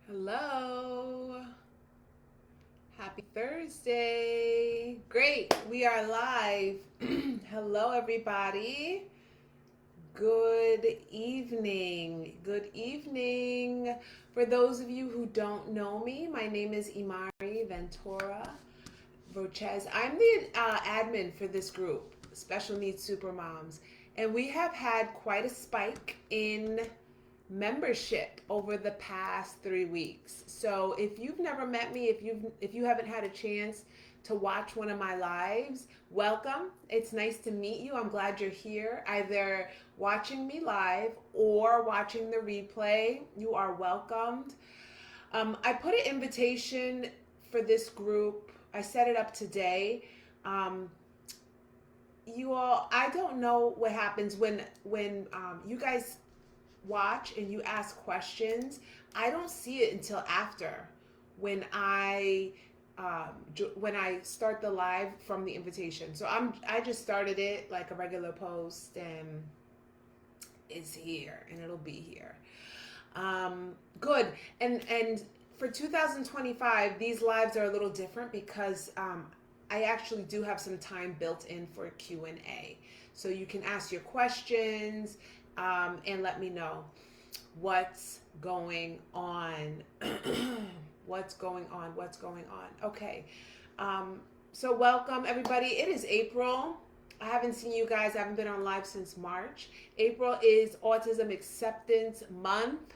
Hello. Happy Thursday. Great. We are live. Hello, everybody. Good evening. Good evening. For those of you who don't know me, my name is Imari Ventura Vochez. I'm the admin for this group, Special Needs Supermoms. And we have had quite a spike in membership over the past 3 weeks. So if you've never met me, if you haven't had a chance to watch one of my lives, welcome. It's nice to meet you. I'm glad you're here, either watching me live or watching the replay. You are welcomed. I put an invitation for this group. I set it up today. You all, I don't know what happens when you guys watch and you ask questions. I don't see it until after when I start the live from the invitation. So I just started it like a regular post, and it's here and it'll be here. Good. And for 2025, these lives are a little different because I actually do have some time built in for Q&A. So you can ask your questions and let me know what's going on. What's going on? Okay. So welcome, everybody. It is April. I haven't seen you guys. I haven't been on live since March. April is Autism Acceptance Month.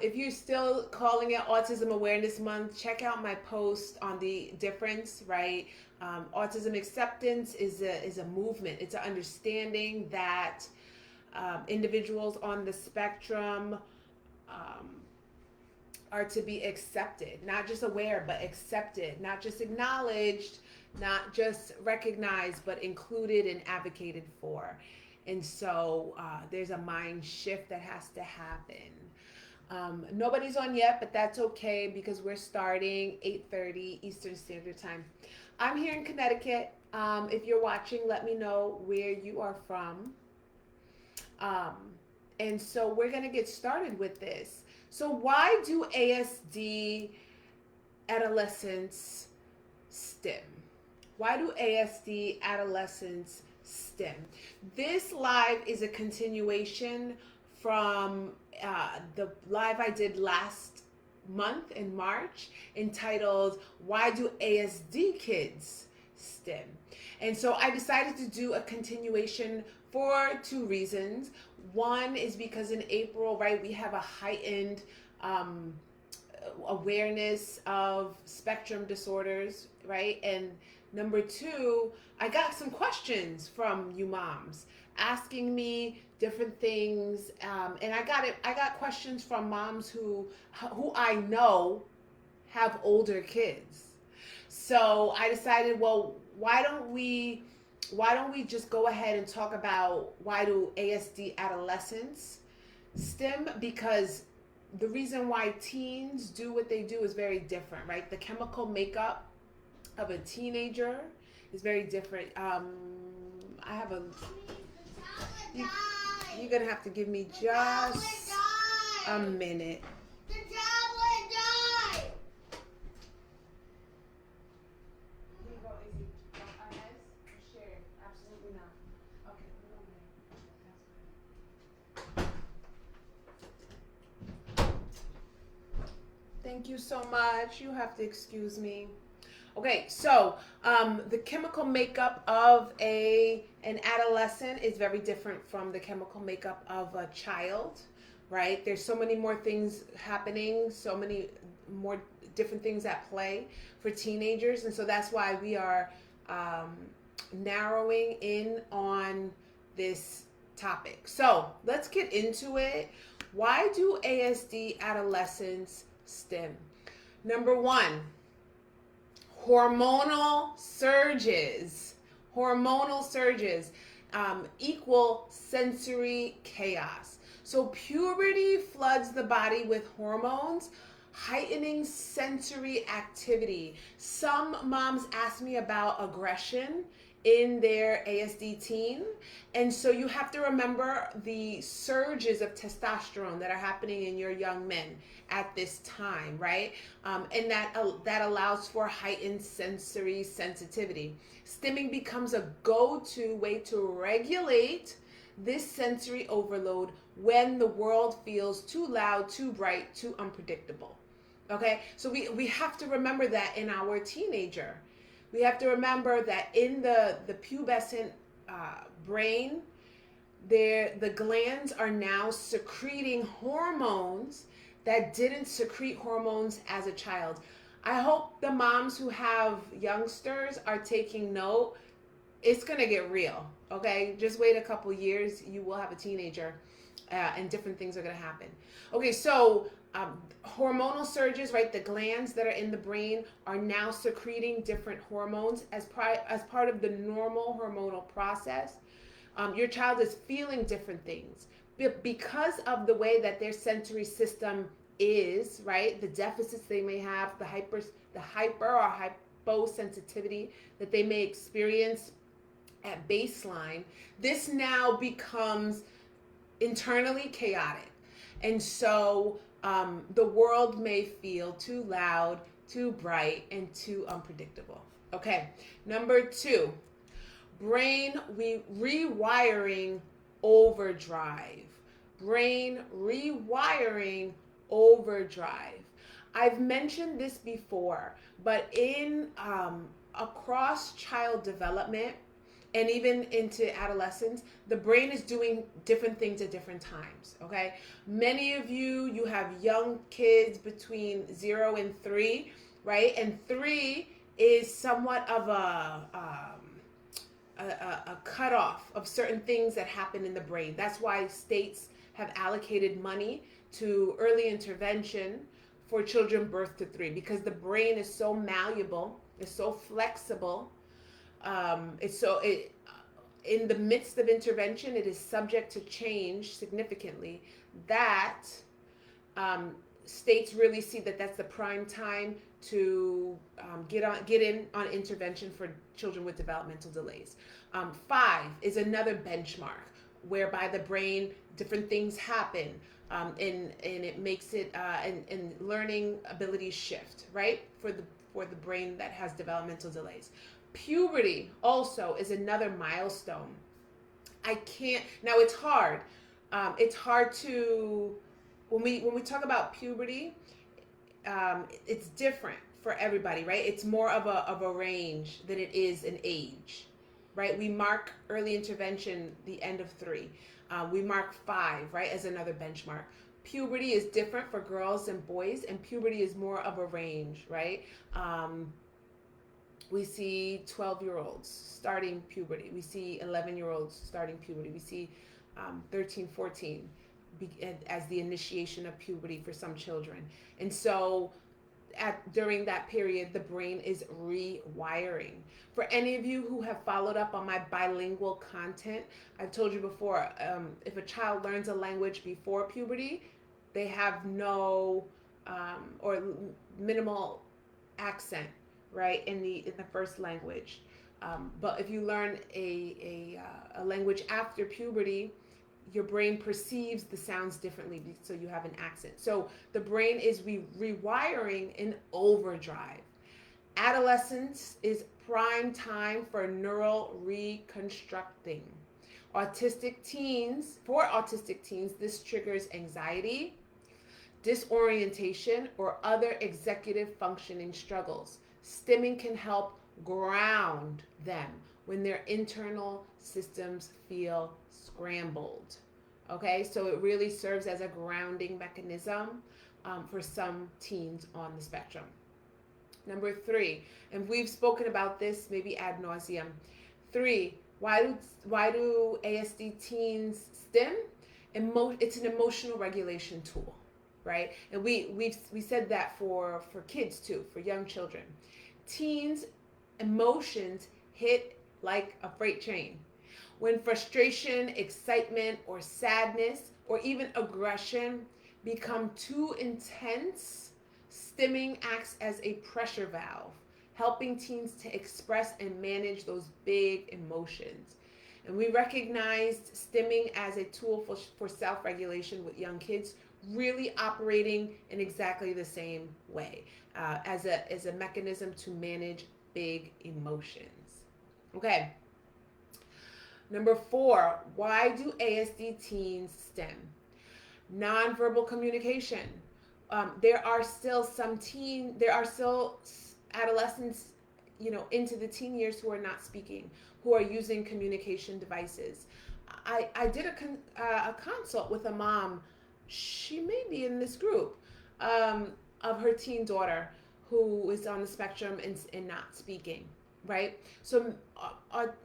If you're still calling it Autism Awareness Month, check out my post on the difference, right? Autism acceptance is a movement. It's an understanding that individuals on the spectrum are to be accepted, not just aware, but accepted, not just acknowledged, not just recognized, but included and advocated for. And so there's a mind shift that has to happen. Nobody's on yet, but that's okay because we're starting 8:30 Eastern Standard Time. I'm here in Connecticut. If you're watching, let me know where you are from. And so we're going to get started with this. So why do ASD adolescents stim? Why do ASD adolescents stim? This live is a continuation from the live I did last month in March entitled, Why Do ASD Kids Stim? And so I decided to do a continuation for two reasons. One is because in April, right, we have a heightened awareness of spectrum disorders, right? And number two, I got some questions from you moms asking me different things, and I got questions from moms who I know have older kids. So I decided, well, why don't we just go ahead and talk about why do ASD adolescents stim? Because the reason why teens do what they do is very different, right? The chemical makeup of a teenager is very different. I have you're gonna have to give me just a minute. The tablet died. Here you go, Izzy. Share. Absolutely not. Okay. Thank you so much. You have to excuse me. Okay, so the chemical makeup of an adolescent is very different from the chemical makeup of a child, right? There's so many more things happening, so many more different things at play for teenagers, and so that's why we are narrowing in on this topic. So let's get into it. Why do ASD adolescents stim? Number one, hormonal surges. Hormonal surges equal sensory chaos. So puberty floods the body with hormones, heightening sensory activity. Some moms ask me about aggression in their ASD teen. And so you have to remember the surges of testosterone that are happening in your young men at this time, right? And that allows for heightened sensory sensitivity. Stimming becomes a go-to way to regulate this sensory overload when the world feels too loud, too bright, too unpredictable. Okay, so we have to remember that in our teenager. We have to remember that in the pubescent brain, the glands are now secreting hormones that didn't secrete hormones as a child. I hope the moms who have youngsters are taking note. It's gonna get real, okay? Just wait a couple years, you will have a teenager, and different things are gonna happen. Okay, so hormonal surges, right? The glands that are in the brain are now secreting different hormones as part of the normal hormonal process. Your child is feeling different things because of the way that their sensory system is, right? The deficits they may have, the hyper or hyposensitivity that they may experience at baseline. This now becomes internally chaotic. And so the world may feel too loud, too bright, and too unpredictable. Okay, number 2, brain rewiring overdrive. Brain rewiring overdrive. I've mentioned this before, but in across child development, and even into adolescence, the brain is doing different things at different times, okay? Many of you have young kids between 0 and 3, right? And 3 is somewhat of a cutoff of certain things that happen in the brain. That's why states have allocated money to early intervention for children birth to 3, because the brain is so malleable, it's so flexible. In the midst of intervention, it is subject to change significantly. That states really see that that's the prime time to get in on intervention for children with developmental delays. 5 is another benchmark whereby the brain, different things happen, and it makes it and learning abilities shift, right, for the brain that has developmental delays. Puberty also is another milestone. Now it's hard. It's hard to, when we talk about puberty, it's different for everybody, right? It's more of a range than it is an age, right? We mark early intervention the end of 3. We mark 5, right, as another benchmark. Puberty is different for girls and boys, and puberty is more of a range, right? We see 12-year-olds starting puberty. We see 11-year-olds starting puberty. We see 13, 14 as the initiation of puberty for some children. And so during that period, the brain is rewiring. For any of you who have followed up on my bilingual content, I've told you before, if a child learns a language before puberty, they have no or minimal accent, right, in the first language. But if you learn a language after puberty, your brain perceives the sounds differently, so you have an accent. So the brain is rewiring in overdrive. Adolescence is prime time for neural reconstructing. For autistic teens, this triggers anxiety, disorientation, or other executive functioning struggles. Stimming can help ground them when their internal systems feel scrambled. Okay, so it really serves as a grounding mechanism for some teens on the spectrum. Number 3, and we've spoken about this maybe ad nauseum. 3, why do ASD teens stim? It's an emotional regulation tool, right? And we said that for kids too, for young children. Teens' emotions hit like a freight train. When frustration, excitement, or sadness, or even aggression become too intense, stimming acts as a pressure valve helping teens to express and manage those big emotions. And we recognized stimming as a tool for self-regulation with young kids, really operating in exactly the same way, as a mechanism to manage big emotions. Okay. Number 4, why do ASD teens stim? Nonverbal communication. There are still adolescents, into the teen years who are not speaking, who are using communication devices. I did a consult with a mom. She may be in this group, of her teen daughter who is on the spectrum and not speaking. Right? So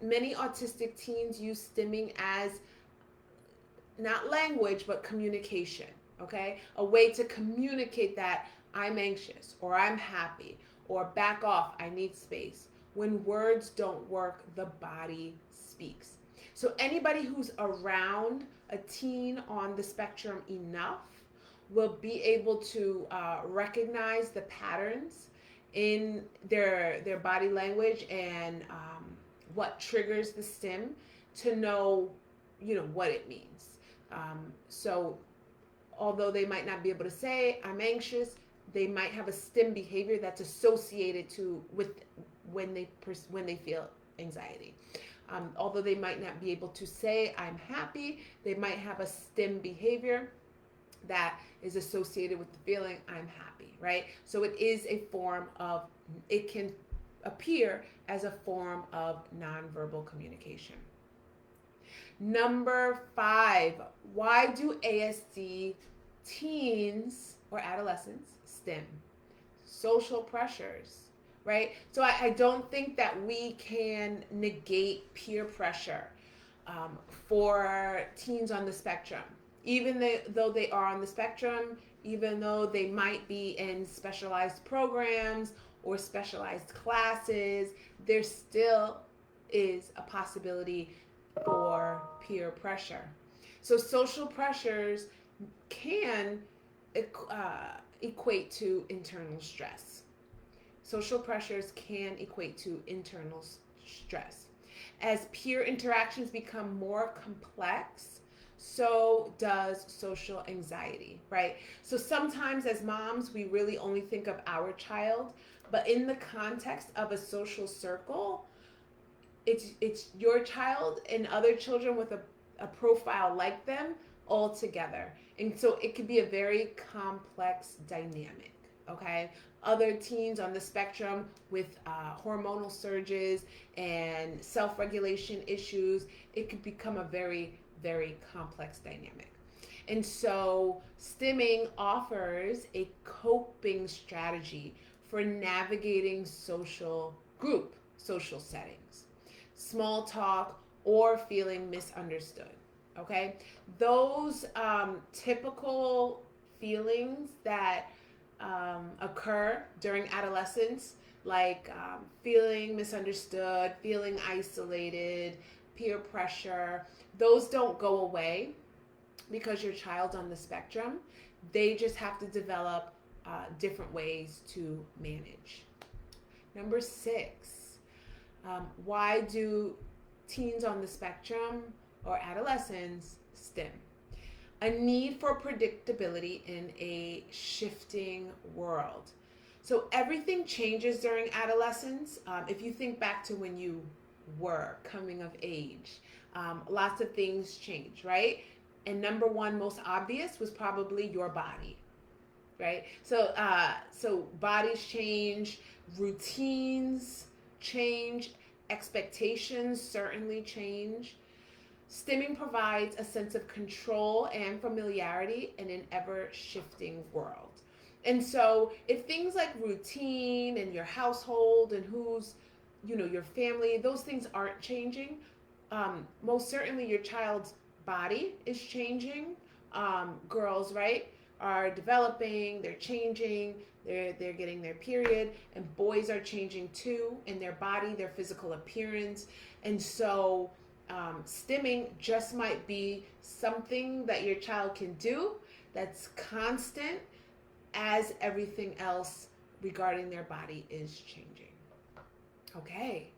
many autistic teens use stimming as not language, but communication, okay? A way to communicate that I'm anxious or I'm happy or back off, I need space. When words don't work, the body speaks. So anybody who's around a teen on the spectrum enough will be able to recognize the patterns in their body language and what triggers the stim to know, what it means. So although they might not be able to say I'm anxious, they might have a stim behavior that's associated with when they feel anxiety. Although they might not be able to say I'm happy, they might have a stim behavior that is associated with the feeling I'm happy, right? So it can appear as a form of nonverbal communication. Number 5, why do ASD teens or adolescents stim? Social pressures, right? So I don't think that we can negate peer pressure for teens on the spectrum. Even though they are on the spectrum, even though they might be in specialized programs or specialized classes, there still is a possibility for peer pressure. So social pressures can equate to internal stress. Social pressures can equate to internal stress. As peer interactions become more complex, so does social anxiety, right? So sometimes as moms, we really only think of our child, but in the context of a social circle, it's your child and other children with a profile like them all together. And so it could be a very complex dynamic, okay? Other teens on the spectrum with hormonal surges and self-regulation issues, it could become a very, very complex dynamic. And so stimming offers a coping strategy for navigating social settings, small talk, or feeling misunderstood. Okay, those typical feelings that occur during adolescence, like feeling misunderstood, feeling isolated, peer pressure, those don't go away because your child's on the spectrum. They just have to develop different ways to manage. Number 6, why do teens on the spectrum or adolescents stim? A need for predictability in a shifting world. So everything changes during adolescence. If you think back to when you were coming of age, lots of things change, right? And number 1, most obvious, was probably your body, right? So bodies change, routines change, expectations certainly change. Stimming provides a sense of control and familiarity in an ever-shifting world. And so if things like routine and your household and who's, your family, those things aren't changing, most certainly your child's body is changing. Girls, right, are developing, they're changing, they're getting their period, and boys are changing too in their body, their physical appearance. And so stimming just might be something that your child can do that's constant as everything else regarding their body is changing. Okay.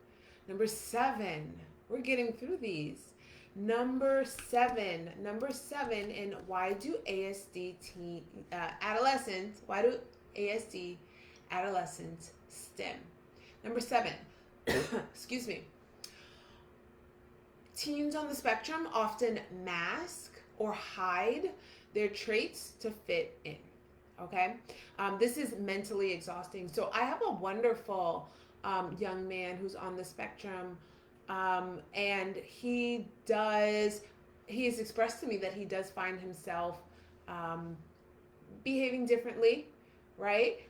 Number 7. We're getting through these. Number 7. And why do adolescents, why do ASD adolescents stim? Number 7. Excuse me. Teens on the spectrum often mask or hide their traits to fit in. Okay? This is mentally exhausting. So I have a wonderful young man who's on the spectrum, and he has expressed to me that he does find himself behaving differently, right,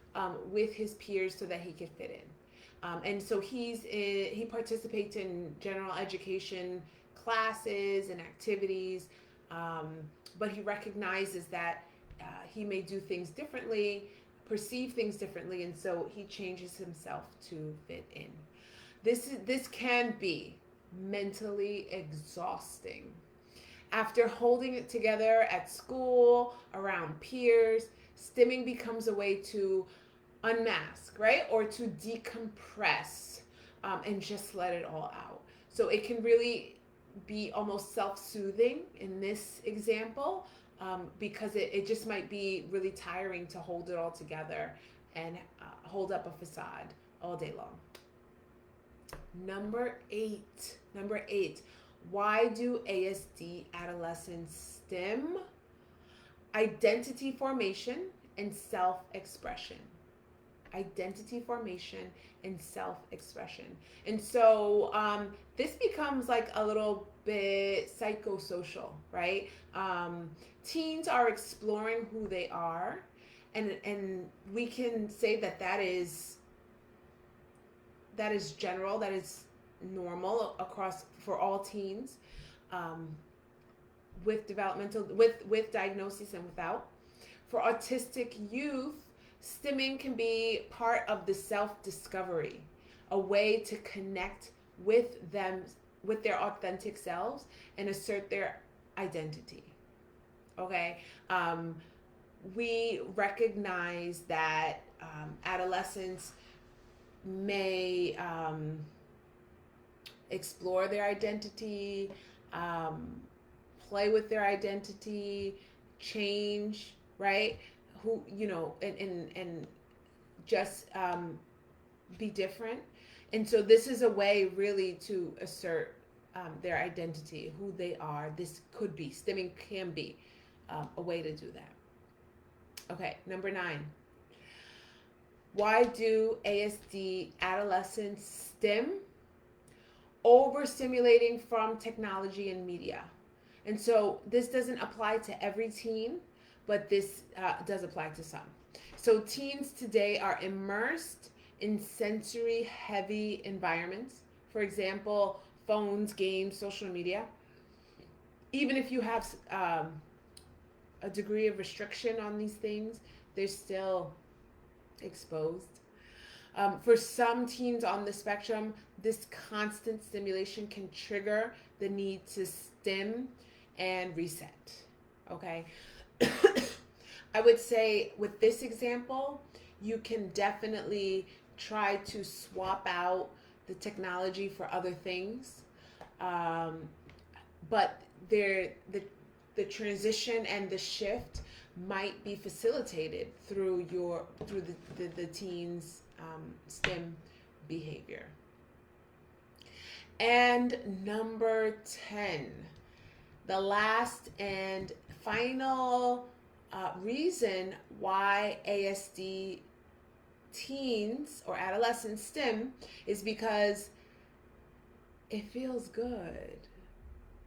with his peers so that he can fit in. And so he participates in general education classes and activities, but he recognizes that he may do things differently, perceive things differently, and so he changes himself to fit in. This can be mentally exhausting. After holding it together at school, around peers, stimming becomes a way to unmask, right? Or to decompress, and just let it all out. So it can really be almost self-soothing in this example, because it just might be really tiring to hold it all together and hold up a facade all day long. Number 8. Why do ASD adolescents stim? Identity formation and self-expression. Identity formation and self-expression. And so this becomes like a little bit psychosocial, right? Teens are exploring who they are, and we can say that is general, that is normal across for all teens, with developmental with diagnosis and without. For autistic youth, stimming can be part of the self-discovery, a way to connect with their authentic selves and assert their identity. Okay, we recognize that adolescents may explore their identity, play with their identity, change, right? Who, and just be different. And so this is a way really to assert their identity, who they are. This could be, stimming can be a way to do that. Okay, number 9. Why do ASD adolescents stim? Overstimulating from technology and media. And so this doesn't apply to every teen, but this does apply to some. So teens today are immersed in sensory heavy environments. For example, phones, games, social media. Even if you have a degree of restriction on these things, they're still exposed. For some teens on the spectrum, this constant stimulation can trigger the need to stim and reset. Okay. I would say with this example, you can definitely try to swap out the technology for other things. But the transition and the shift might be facilitated through the teens' stim behavior. And number 10, the last and final reason why ASD teens or adolescents stim is because it feels good.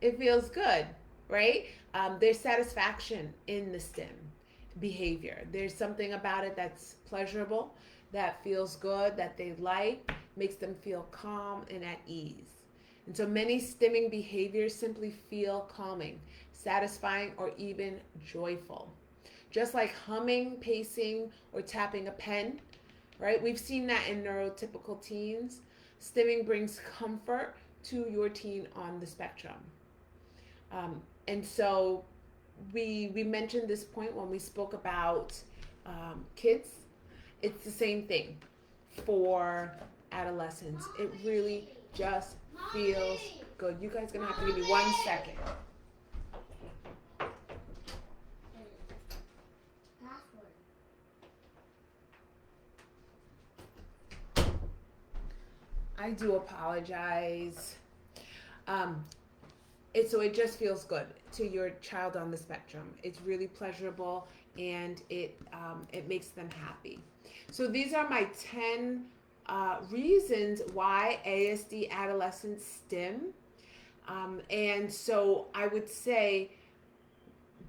It feels good, right? There's satisfaction in the stim behavior. There's something about it that's pleasurable, that feels good, that they like, makes them feel calm and at ease. And so many stimming behaviors simply feel calming, satisfying, or even joyful. Just like humming, pacing, or tapping a pen, right? We've seen that in neurotypical teens. Stimming brings comfort to your teen on the spectrum. And so we mentioned this point when we spoke about kids. It's the same thing for adolescence. It really just feels good. You guys are gonna have to give me 1 second. I do apologize. It just feels good to your child on the spectrum. It's really pleasurable, and it makes them happy. So these are my 10 reasons why ASD adolescents stim. And so I would say,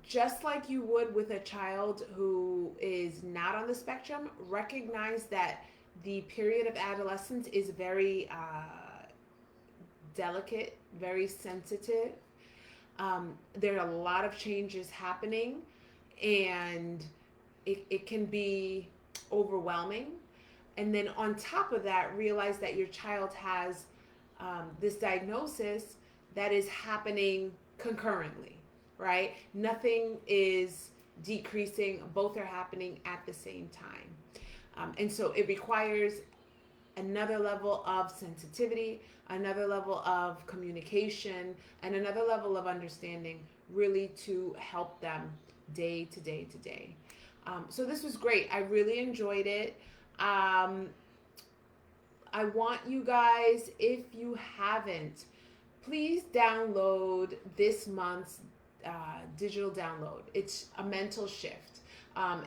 just like you would with a child who is not on the spectrum, recognize that the period of adolescence is very delicate, very sensitive. There are a lot of changes happening, and it can be overwhelming. And then on top of that, realize that your child has this diagnosis that is happening concurrently, right? Nothing is decreasing, both are happening at the same time. And so it requires another level of sensitivity, another level of communication, and another level of understanding, really to help them day to day to day. So this was great. I really enjoyed it. I want you guys, if you haven't, please download this month's digital download. It's a mental shift.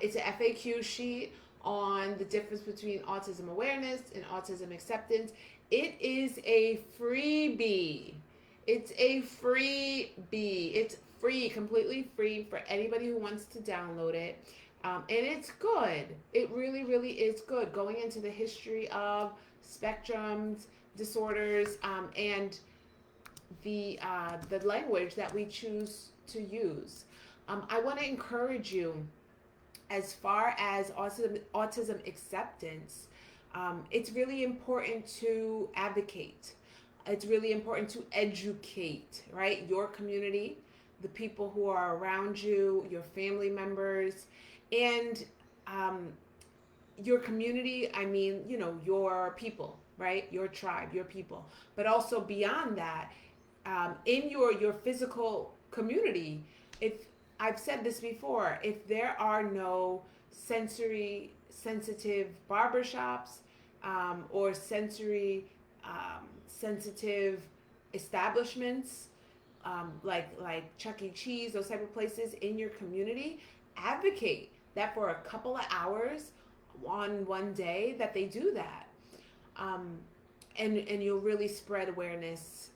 It's a FAQ sheet on the difference between autism awareness and autism acceptance. It is a freebie. It's a freebie. It's free, completely free for anybody who wants to download it. And it's good. It really, really is good. Going into the history of spectrums, disorders, and the language that we choose to use. I want to encourage you, as far as autism acceptance, it's really important to advocate. It's really important to educate, right? Your community, the people who are around you, your family members, and your community, I mean, your people, right? Your tribe, your people. But also beyond that, in your physical community, if I've said this before, if there are no sensory sensitive barbershops or sensory sensitive establishments, like Chuck E. Cheese, those type of places in your community, advocate that for a couple of hours on one day that they do that, and you'll really spread awareness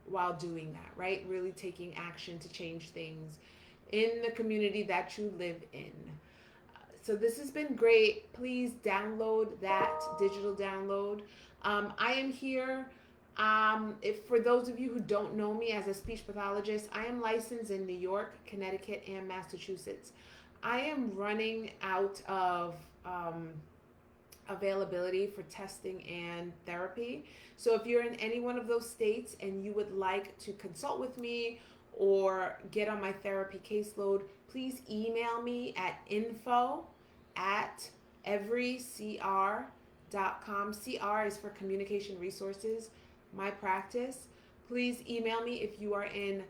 while doing that, right? Really taking action to change things in the community that you live in. So this has been great. Please download that digital download. I am here. If for those of you who don't know me, as a speech pathologist, I am licensed in New York, Connecticut, and Massachusetts. I am running out of availability for testing and therapy. So if you're in any one of those states and you would like to consult with me or get on my therapy caseload, please email me at info@everycr.com. CR is for Communication Resources, my practice. Please email me if you are in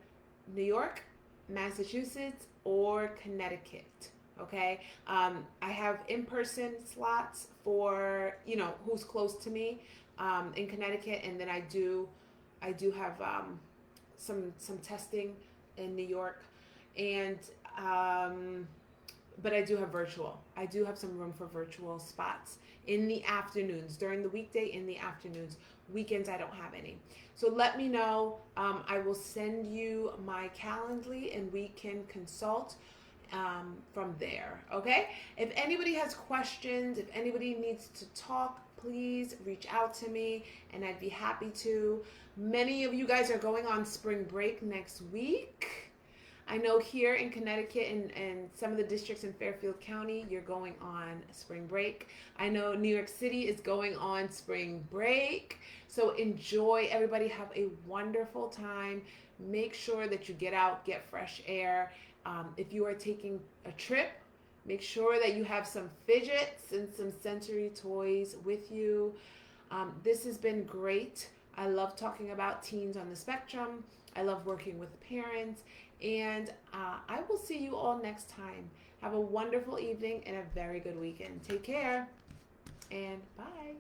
New York, Massachusetts, or Connecticut. Okay, I have in-person slots for who's close to me in Connecticut, and then I do have some testing in New York, and but I do have virtual. I do have some room for virtual spots in the afternoons, during the weekday in the afternoons. Weekends I don't have any. So let me know. I will send you my Calendly and we can consult from there. Okay? If anybody has questions, if anybody needs to talk, please reach out to me and I'd be happy to. Many of you guys are going on spring break next week. I know here in Connecticut and some of the districts in Fairfield County, you're going on spring break. I know New York City is going on spring break. So enjoy. Everybody have a wonderful time. Make sure that you get out, get fresh air. If you are taking a trip, make sure that you have some fidgets and some sensory toys with you. This has been great. I love talking about teens on the spectrum. I love working with parents. And I will see you all next time. Have a wonderful evening and a very good weekend. Take care and bye.